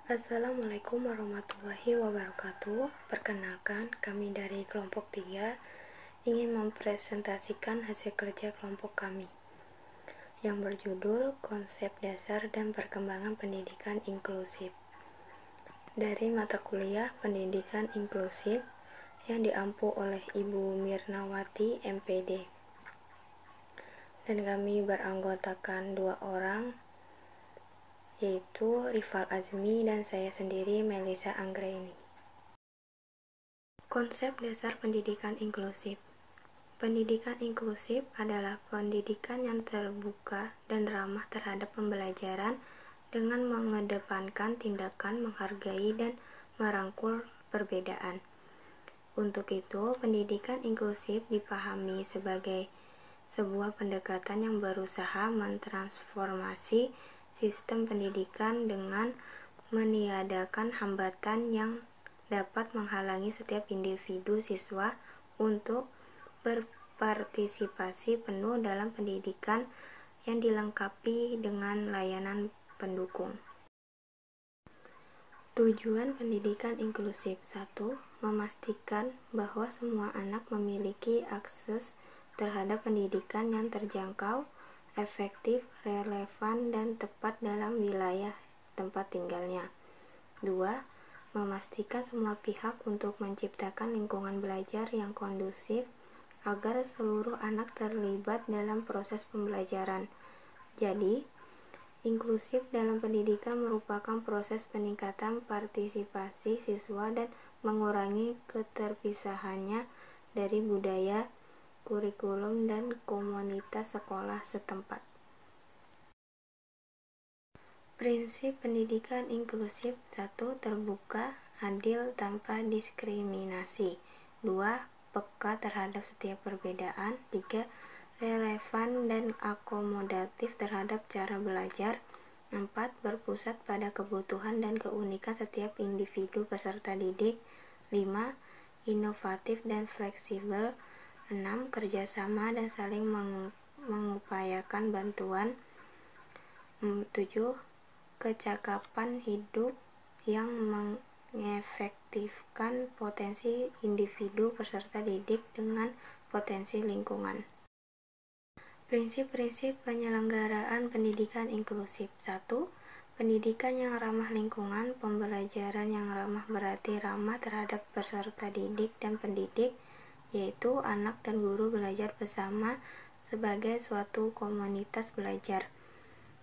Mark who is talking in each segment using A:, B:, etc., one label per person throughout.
A: Assalamualaikum warahmatullahi wabarakatuh. Perkenalkan, kami dari kelompok 3 ingin mempresentasikan hasil kerja kelompok kami yang berjudul Konsep Dasar dan Perkembangan Pendidikan Inklusif dari mata kuliah Pendidikan Inklusif yang diampu oleh Ibu Mirnawati MPD, dan kami beranggotakan 2 orang, yaitu Rifal Azmi dan saya sendiri, Melisa Anggraini. Konsep dasar pendidikan inklusif. Pendidikan inklusif adalah pendidikan yang terbuka dan ramah terhadap pembelajaran dengan mengedepankan tindakan menghargai dan merangkul perbedaan. Untuk itu, pendidikan inklusif dipahami sebagai sebuah pendekatan yang berusaha mentransformasi sistem pendidikan dengan meniadakan hambatan yang dapat menghalangi setiap individu siswa untuk berpartisipasi penuh dalam pendidikan yang dilengkapi dengan layanan pendukung. Tujuan pendidikan inklusif. 1. Memastikan bahwa semua anak memiliki akses terhadap pendidikan yang terjangkau, efektif, relevan, dan tepat dalam wilayah tempat tinggalnya. 2. Memastikan semua pihak untuk menciptakan lingkungan belajar yang kondusif agar seluruh anak terlibat dalam proses pembelajaran. Jadi, inklusif dalam pendidikan merupakan proses peningkatan partisipasi siswa dan mengurangi keterpisahannya dari budaya, kurikulum, dan komunitas sekolah setempat. Prinsip pendidikan inklusif. 1. Terbuka, adil, tanpa diskriminasi. 2. Peka terhadap setiap perbedaan. 3. Relevan dan akomodatif terhadap cara belajar. 4. Berpusat pada kebutuhan dan keunikan setiap individu peserta didik. 5. Inovatif dan fleksibel. 6. Kerjasama dan saling mengupayakan bantuan. 7. Kecakapan hidup yang mengefektifkan potensi individu peserta didik dengan potensi lingkungan. Prinsip-prinsip penyelenggaraan pendidikan inklusif. 1. Pendidikan yang ramah lingkungan. Pembelajaran yang ramah berarti ramah terhadap peserta didik dan pendidik, yaitu anak dan guru belajar bersama sebagai suatu komunitas belajar.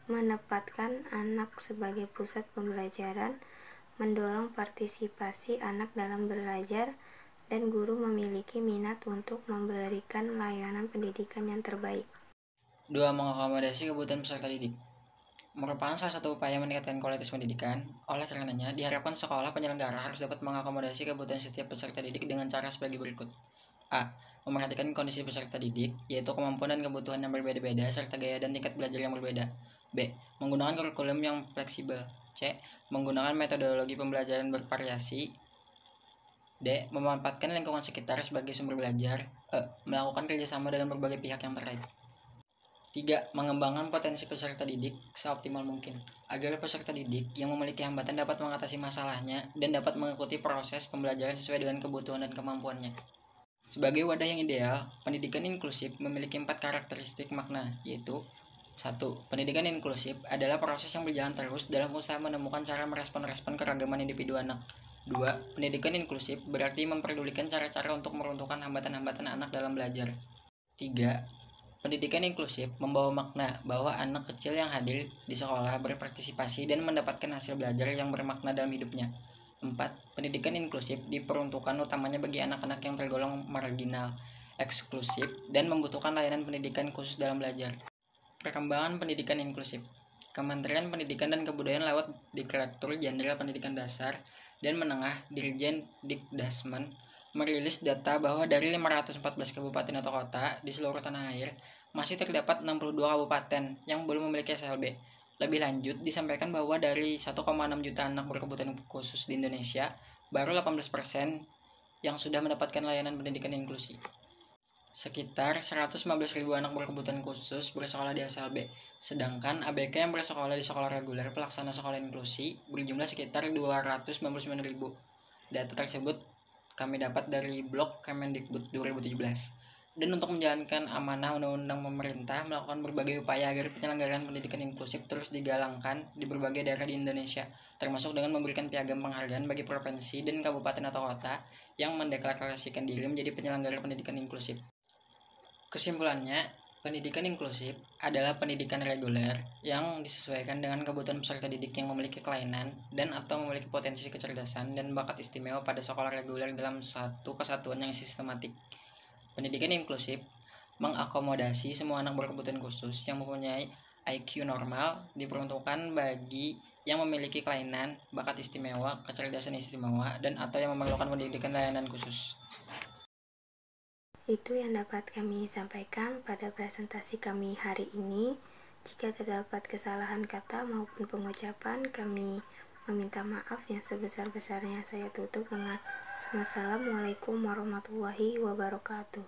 A: Menempatkan anak sebagai pusat pembelajaran, mendorong partisipasi anak dalam belajar, dan guru memiliki minat untuk memberikan layanan pendidikan yang terbaik.
B: 2. Mengakomodasi kebutuhan peserta didik. Merupakan salah satu upaya meningkatkan kualitas pendidikan. Oleh karenanya, diharapkan sekolah penyelenggara harus dapat mengakomodasi kebutuhan setiap peserta didik dengan cara sebagai berikut. A. Memperhatikan kondisi peserta didik, yaitu kemampuan dan kebutuhan yang berbeda-beda serta gaya dan tingkat belajar yang berbeda. B. Menggunakan kurikulum yang fleksibel. C. Menggunakan metodologi pembelajaran bervariasi. D. Memanfaatkan lingkungan sekitar sebagai sumber belajar. E. Melakukan kerjasama dengan berbagai pihak yang terkait. 3. Mengembangkan potensi peserta didik seoptimal mungkin, agar peserta didik yang memiliki hambatan dapat mengatasi masalahnya dan dapat mengikuti proses pembelajaran sesuai dengan kebutuhan dan kemampuannya. Sebagai wadah yang ideal, pendidikan inklusif memiliki 4 karakteristik makna, yaitu 1. Pendidikan inklusif adalah proses yang berjalan terus dalam usaha menemukan cara merespon keragaman individu anak. 2. Pendidikan inklusif berarti memperdulikan cara-cara untuk meruntuhkan hambatan-hambatan anak dalam belajar. 3. Pendidikan inklusif membawa makna bahwa anak kecil yang hadir di sekolah berpartisipasi dan mendapatkan hasil belajar yang bermakna dalam hidupnya. 4. Pendidikan inklusif diperuntukkan utamanya bagi anak-anak yang tergolong marginal, eksklusif, dan membutuhkan layanan pendidikan khusus dalam belajar. Perkembangan pendidikan inklusif. Kementerian Pendidikan dan Kebudayaan lewat Diknaker Jenderal Pendidikan Dasar dan Menengah Dirjen Dikdasmen merilis data bahwa dari 514 kabupaten atau kota di seluruh tanah air, masih terdapat 62 kabupaten yang belum memiliki SLB. Lebih lanjut, disampaikan bahwa dari 1,6 juta anak berkebutuhan khusus di Indonesia, baru 18% yang sudah mendapatkan layanan pendidikan inklusi. sekitar 115.000 anak berkebutuhan khusus bersekolah di SLB, sedangkan ABK yang bersekolah di sekolah reguler pelaksana sekolah inklusi berjumlah sekitar 299.000. Data tersebut kami dapat dari blog Kemendikbud 2017. Dan untuk menjalankan amanah undang-undang pemerintah melakukan berbagai upaya agar penyelenggaraan pendidikan inklusif terus digalangkan di berbagai daerah di Indonesia, termasuk dengan memberikan piagam penghargaan bagi provinsi dan kabupaten atau kota yang mendeklarasikan diri menjadi penyelenggara pendidikan inklusif. Kesimpulannya, pendidikan inklusif adalah pendidikan reguler yang disesuaikan dengan kebutuhan peserta didik yang memiliki kelainan dan atau memiliki potensi kecerdasan dan bakat istimewa pada sekolah reguler dalam suatu kesatuan yang sistematik. Pendidikan inklusif mengakomodasi semua anak berkebutuhan khusus yang mempunyai IQ normal, diperuntukkan bagi yang memiliki kelainan, bakat istimewa, kecerdasan istimewa, dan atau yang memerlukan pendidikan layanan khusus.
A: Itu yang dapat kami sampaikan pada presentasi kami hari ini. Jika terdapat kesalahan kata maupun pengucapan, kami meminta maaf yang sebesar-besarnya. Saya tutup dengan Assalamualaikum warahmatullahi wabarakatuh.